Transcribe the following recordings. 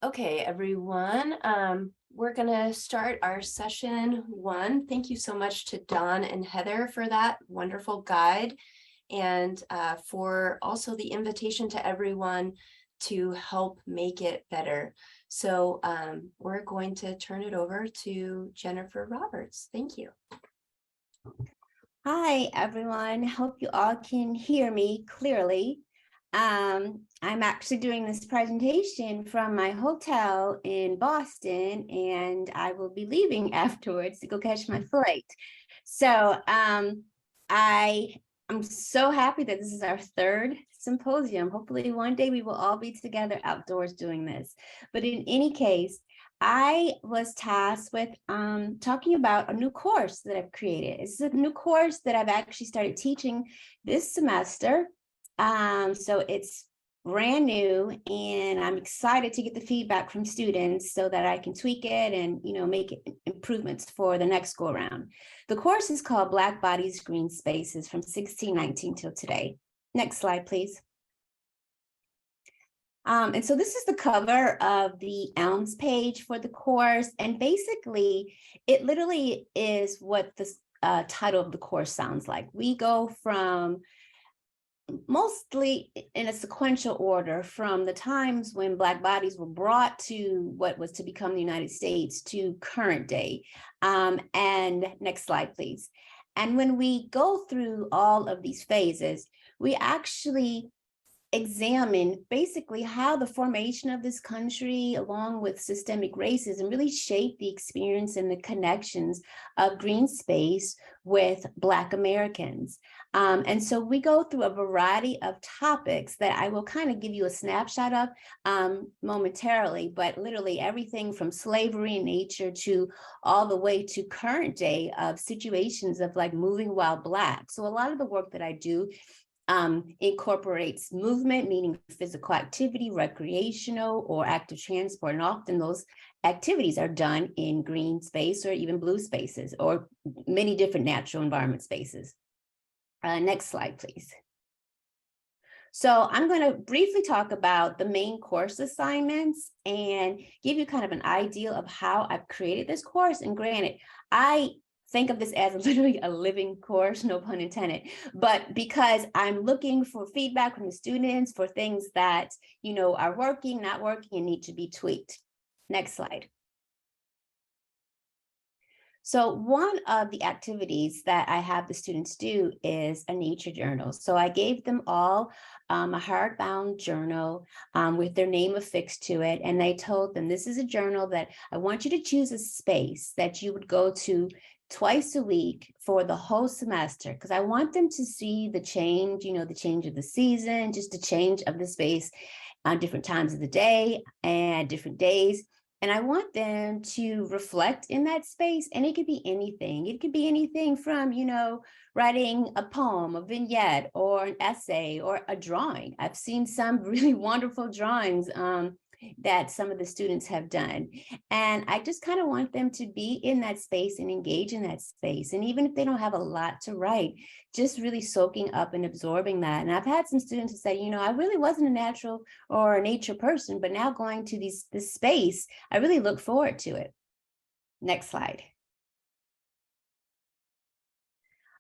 Okay, everyone, we're gonna start our session 1. Thank you so much to Don and Heather for that wonderful guide and for also the invitation to everyone to help make it better. So we're going to turn it over to Jennifer Roberts. Thank you. Hi, everyone. Hope you all can hear me clearly. I'm actually doing this presentation from my hotel in Boston, and I will be leaving afterwards to go catch my flight. So I am so happy that this is our 3rd symposium. Hopefully one day we will all be together outdoors doing this. But in any case, I was tasked with talking about a new course that I've created. It's a new course that I've actually started teaching this semester. So it's brand new, and I'm excited to get the feedback from students so that I can tweak it and make improvements for the next go around. The course is called Black Bodies, Green Spaces from 1619 till today. Next slide, please. And so this is the cover of the ELMS page for the course. And basically, it literally is what the title of the course sounds like. We go from mostly in a sequential order from the times when Black bodies were brought to what was to become the United States to current day. And next slide, please. And when we go through all of these phases, we actually examine basically how the formation of this country, along with systemic racism, really shaped the experience and the connections of green space with Black Americans. And so we go through a variety of topics that I will kind of give you a snapshot of momentarily, but literally everything from slavery in nature to all the way to current day of situations of like moving while Black. So a lot of the work that I do incorporates movement, meaning physical activity, recreational or active transport. And often those activities are done in green space or even blue spaces or many different natural environment spaces. Next slide, please. So I'm going to briefly talk about the main course assignments and give you kind of an idea of how I've created this course. And granted, I think of this as literally a living course, no pun intended, but because I'm looking for feedback from the students for things that, are working, not working, and need to be tweaked. Next slide. So one of the activities that I have the students do is a nature journal. So I gave them all a hardbound journal with their name affixed to it. And I told them, this is a journal that I want you to choose a space that you would go to twice a week for the whole semester, because I want them to see the change, the change of the season, just the change of the space on different times of the day and different days. And I want them to reflect in that space. And it could be anything. It could be anything from, writing a poem, a vignette, or an essay, or a drawing. I've seen some really wonderful drawings that some of the students have done. And I just kind of want them to be in that space and engage in that space. And even if they don't have a lot to write, just really soaking up and absorbing that. And I've had some students who say, I really wasn't a natural or a nature person, but now going to this space, I really look forward to it. Next slide.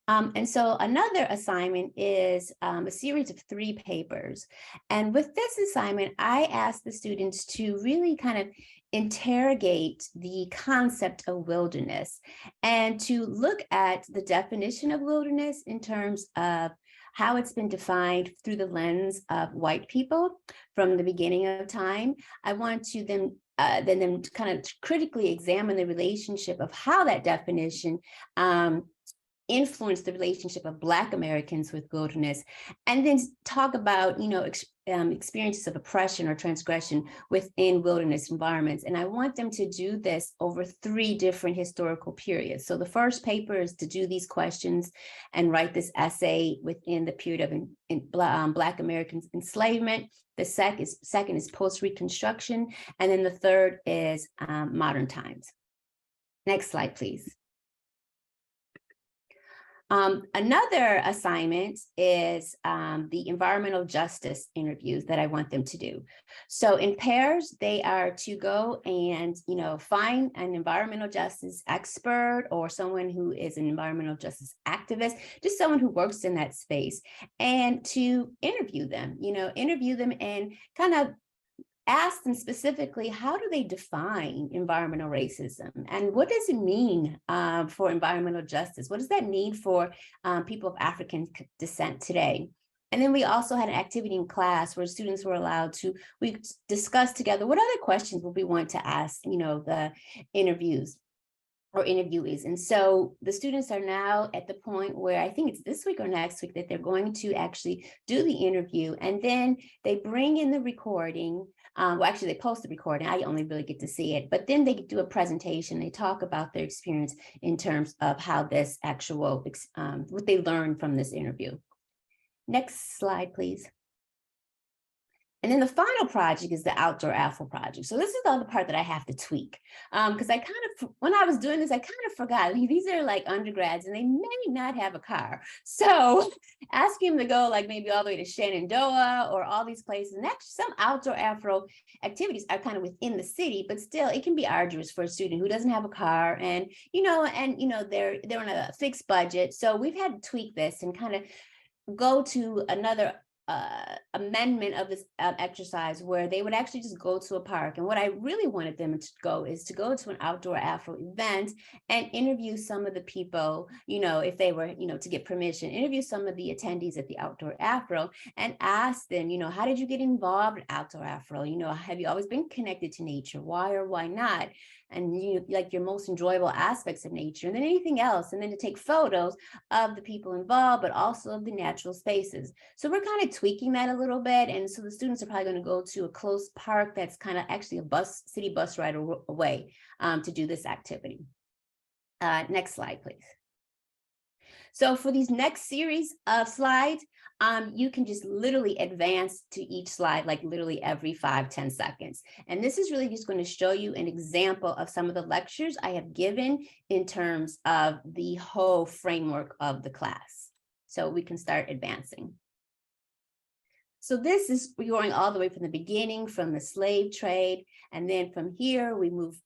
And so another assignment is a series of 3 papers. And with this assignment, I asked the students to really kind of interrogate the concept of wilderness and to look at the definition of wilderness in terms of how it's been defined through the lens of white people from the beginning of time. I want to then kind of critically examine the relationship of how that definition influence the relationship of Black Americans with wilderness, and then talk about, experiences of oppression or transgression within wilderness environments. And I want them to do this over 3 different historical periods. So the first paper is to do these questions and write this essay within the period of Black Americans enslavement. The second is post-Reconstruction. And then the third is modern times. Next slide, please. Another assignment is the environmental justice interviews that I want them to do. So in pairs, they are to go and, find an environmental justice expert or someone who is an environmental justice activist, just someone who works in that space, and to interview them, and kind of ask them specifically, how do they define environmental racism? And what does it mean for environmental justice? What does that mean for people of African descent today? And then we also had an activity in class where students were allowed to, we discussed together what other questions would we want to ask, the interviews or interviewees. And so the students are now at the point where I think it's this week or next week that they're going to actually do the interview. And then they bring in the recording. Well, actually, they post the recording. I only really get to see it. But then they do a presentation. They talk about their experience in terms of how this actual, what they learned from this interview. Next slide, please. And then the final project is the outdoor Afro project. So this is the other part that I have to tweak, because when I was doing this, I kind of forgot, these are like undergrads and they may not have a car. So asking them to go like maybe all the way to Shenandoah or all these places, and actually some outdoor Afro activities are kind of within the city, but still it can be arduous for a student who doesn't have a car and, they're on a fixed budget. So we've had to tweak this and kind of go to another amendment of this exercise where they would actually just go to a park. And what I really wanted them to go is to go to an outdoor Afro event and interview some of the people, if they were, to get permission, interview some of the attendees at the outdoor Afro and ask them, how did you get involved in outdoor Afro? Have you always been connected to nature? Why or why not? And like your most enjoyable aspects of nature, and then anything else, and then to take photos of the people involved, but also of the natural spaces. So we're kind of tweaking that a little bit. And so the students are probably going to go to a close park that's kind of actually a city bus ride away to do this activity. Next slide, please. So for these next series of slides, you can just literally advance to each slide, like literally every 5-10 seconds. And this is really just going to show you an example of some of the lectures I have given in terms of the whole framework of the class. So we can start advancing. So this is, we're going all the way from the beginning, from the slave trade. And then from here, we move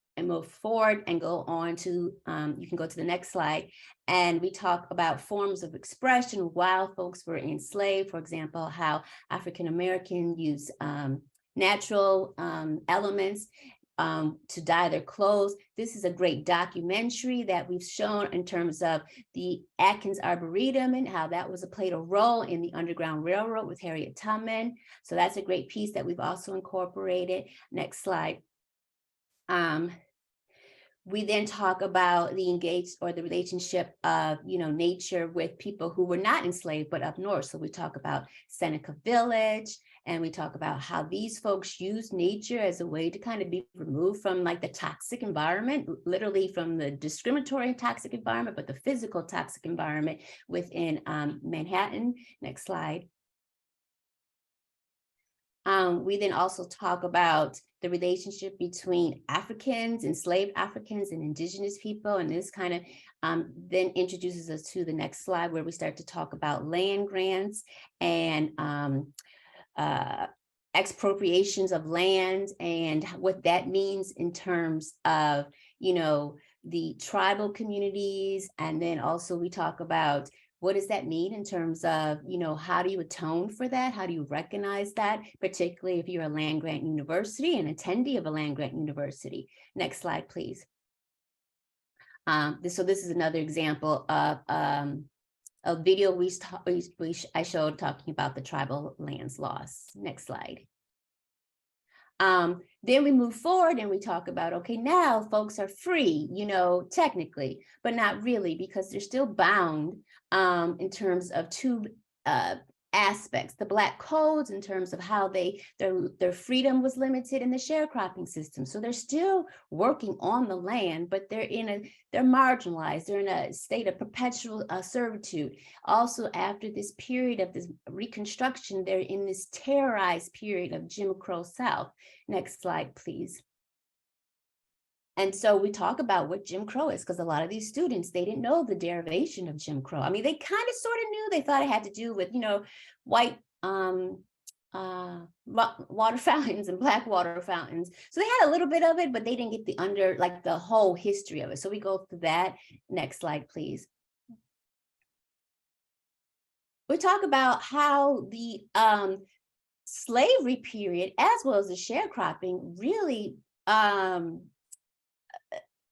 forward and go on to, you can go to the next slide. And we talk about forms of expression while folks were enslaved. For example, how African-American use natural elements to dye their clothes. This is a great documentary that we've shown in terms of the Atkins Arboretum and how that played a role in the Underground Railroad with Harriet Tubman. So that's a great piece that we've also incorporated. Next slide. We then talk about the relationship of, nature with people who were not enslaved, but up north. So we talk about Seneca Village, and we talk about how these folks use nature as a way to kind of be removed from like the toxic environment, literally from the discriminatory toxic environment, but the physical toxic environment within Manhattan. Next slide. We then also talk about the relationship between Africans, enslaved Africans, and indigenous people. And this kind of then introduces us to the next slide where we start to talk about land grants and expropriations of land and what that means in terms of, the tribal communities. And then also we talk about what does that mean in terms of, how do you atone for that? How do you recognize that, particularly if you're a land-grant university, an attendee of a land-grant university? Next slide, please. So this is another example of a video I showed talking about the tribal lands loss. Next slide. Then we move forward and we talk about, okay, now folks are free, technically, but not really, because they're still bound in terms of two aspects, the Black codes in terms of how their freedom was limited in the sharecropping system. So they're still working on the land, but they're marginalized. They're in a state of perpetual servitude. Also, after this period of this Reconstruction, they're in this terrorized period of Jim Crow South. Next slide, please. And so we talk about what Jim Crow is, because a lot of these students, they didn't know the derivation of Jim Crow. I mean, they kind of sort of knew. They thought it had to do with, white water fountains and black water fountains. So they had a little bit of it, but they didn't get the whole history of it. So we go through that. Next slide, please. We talk about how the slavery period, as well as the sharecropping, really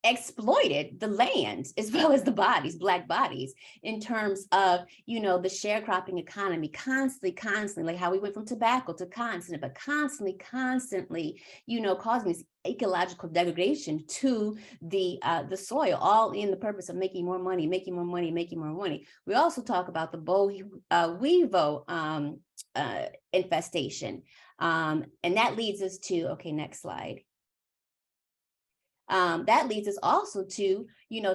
exploited the lands as well as the bodies, Black bodies, in terms of, the sharecropping economy, constantly, like how we went from tobacco to constant, but constantly, causing this ecological degradation to the soil, all in the purpose of making more money. We also talk about the boll weevil infestation. And that leads us to, okay, next slide. That leads us also to,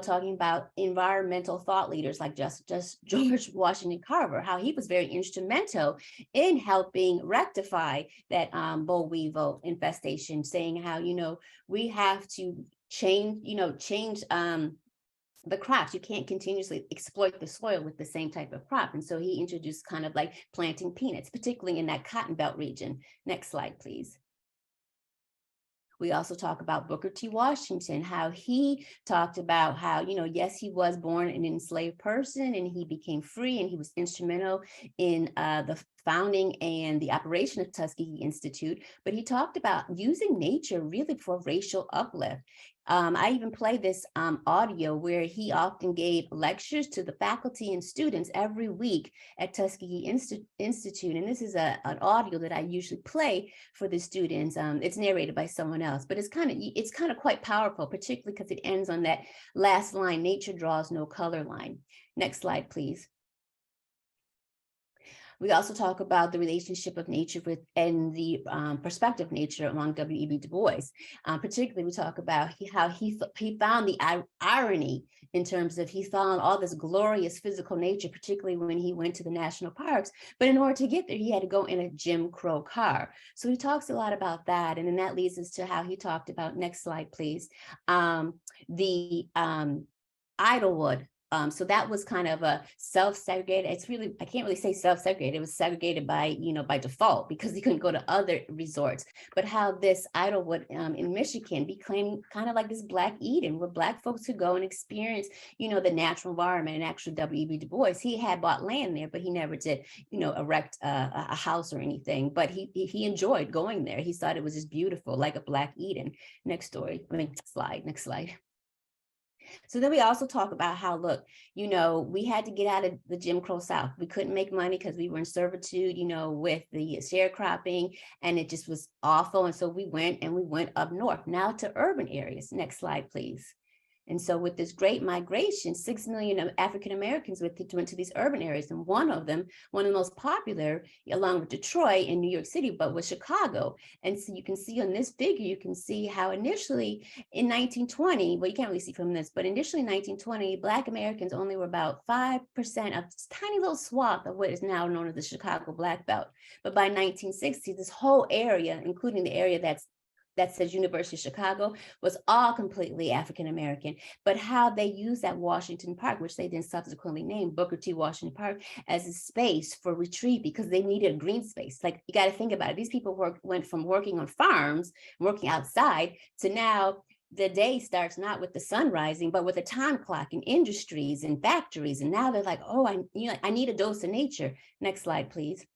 talking about environmental thought leaders like just George Washington Carver, how he was very instrumental in helping rectify that boll weevil infestation, saying how, we have to change the crops. You can't continuously exploit the soil with the same type of crop. And so he introduced kind of like planting peanuts, particularly in that Cotton Belt region. Next slide, please. We also talk about Booker T. Washington, how he talked about how, yes, he was born an enslaved person and he became free, and he was instrumental in the founding and the operation of Tuskegee Institute, but he talked about using nature really for racial uplift. I even play this audio where he often gave lectures to the faculty and students every week at Tuskegee Institute. And this is an audio that I usually play for the students. It's narrated by someone else, but it's kind of quite powerful, particularly because it ends on that last line, nature draws no color line. Next slide, please. We also talk about the relationship of nature and the perspective of nature among W.E.B. Du Bois. Particularly, we talk about how he found the irony in terms of he found all this glorious physical nature, particularly when he went to the national parks. But in order to get there, he had to go in a Jim Crow car. So he talks a lot about that. And then that leads us to how he talked about, next slide, please, the Idlewood. So that was kind of a self-segregated. It's really, I can't really say self-segregated. It was segregated by, by default, because he couldn't go to other resorts. But how this Idlewood in Michigan became kind of like this Black Eden, where Black folks could go and experience, the natural environment. And actually, W.E.B. Du Bois, he had bought land there, but he never did, erect a house or anything. But he enjoyed going there. He thought it was just beautiful, like a Black Eden. Next slide. So then we also talk about how, look, we had to get out of the Jim Crow South. We couldn't make money because we were in servitude, with the sharecropping, and it just was awful. And so we went up north, now to urban areas. Next slide, please. And so with this great migration, 6 million African Americans went to these urban areas. And one of the most popular, along with Detroit and New York City, but was Chicago. And so you can see on this figure, you can see how initially in 1920, well, you can't really see from this, but initially in 1920, Black Americans only were about 5% of this tiny little swath of what is now known as the Chicago Black Belt. But by 1960, this whole area, including the area that says University of Chicago, was all completely African American. But how they used that Washington Park, which they then subsequently named Booker T. Washington Park, as a space for retreat, because they needed a green space. Like, you got to think about it. These people went from working on farms, working outside, to now the day starts not with the sun rising, but with a time clock and industries and factories. And now they're like, oh, I need a dose of nature. Next slide, please.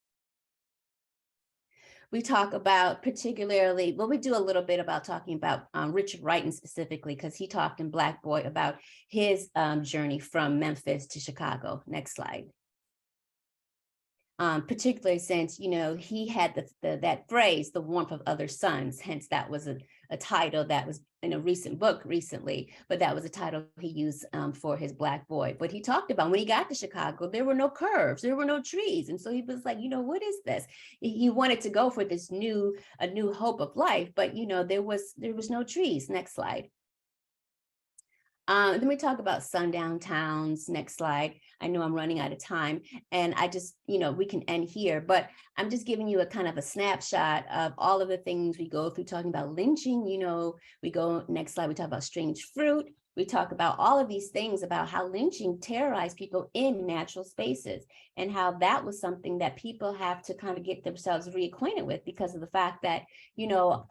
We talk about particularly, well, we do a little bit about talking about Richard Wrighton specifically, because he talked in Black Boy about his journey from Memphis to Chicago. Next slide. Particularly since, he had that phrase, the warmth of other suns, hence that was a title that was in a recent book recently, but that was a title he used for his Black Boy. But he talked about when he got to Chicago, there were no curves, there were no trees. And so he was like, what is this? He wanted to go for a new hope of life, but there was no trees. Next slide. Then we talk about sundown towns. Next slide. I know I'm running out of time, and I just, we can end here, but I'm just giving you a kind of a snapshot of all of the things we go through talking about lynching. We go next slide, we talk about strange fruit. We talk about all of these things about how lynching terrorized people in natural spaces, and how that was something that people have to kind of get themselves reacquainted with because of the fact that,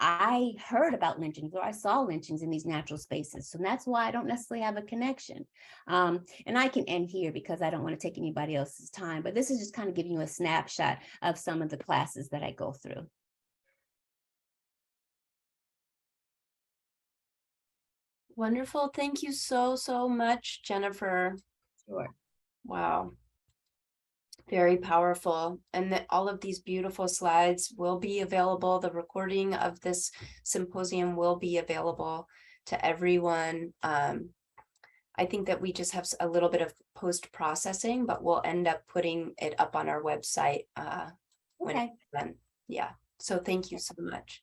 I heard about lynchings or I saw lynchings in these natural spaces. So that's why I don't necessarily have a connection. And I can end here because I don't want to take anybody else's time, but this is just kind of giving you a snapshot of some of the classes that I go through. Wonderful. Thank you so, so much, Jennifer. Sure. Wow. Very powerful. And that all of these beautiful slides will be available. The recording of this symposium will be available to everyone. I think that we just have a little bit of post-processing, but we'll end up putting it up on our website when Okay. it's done. Yeah. So thank you so much.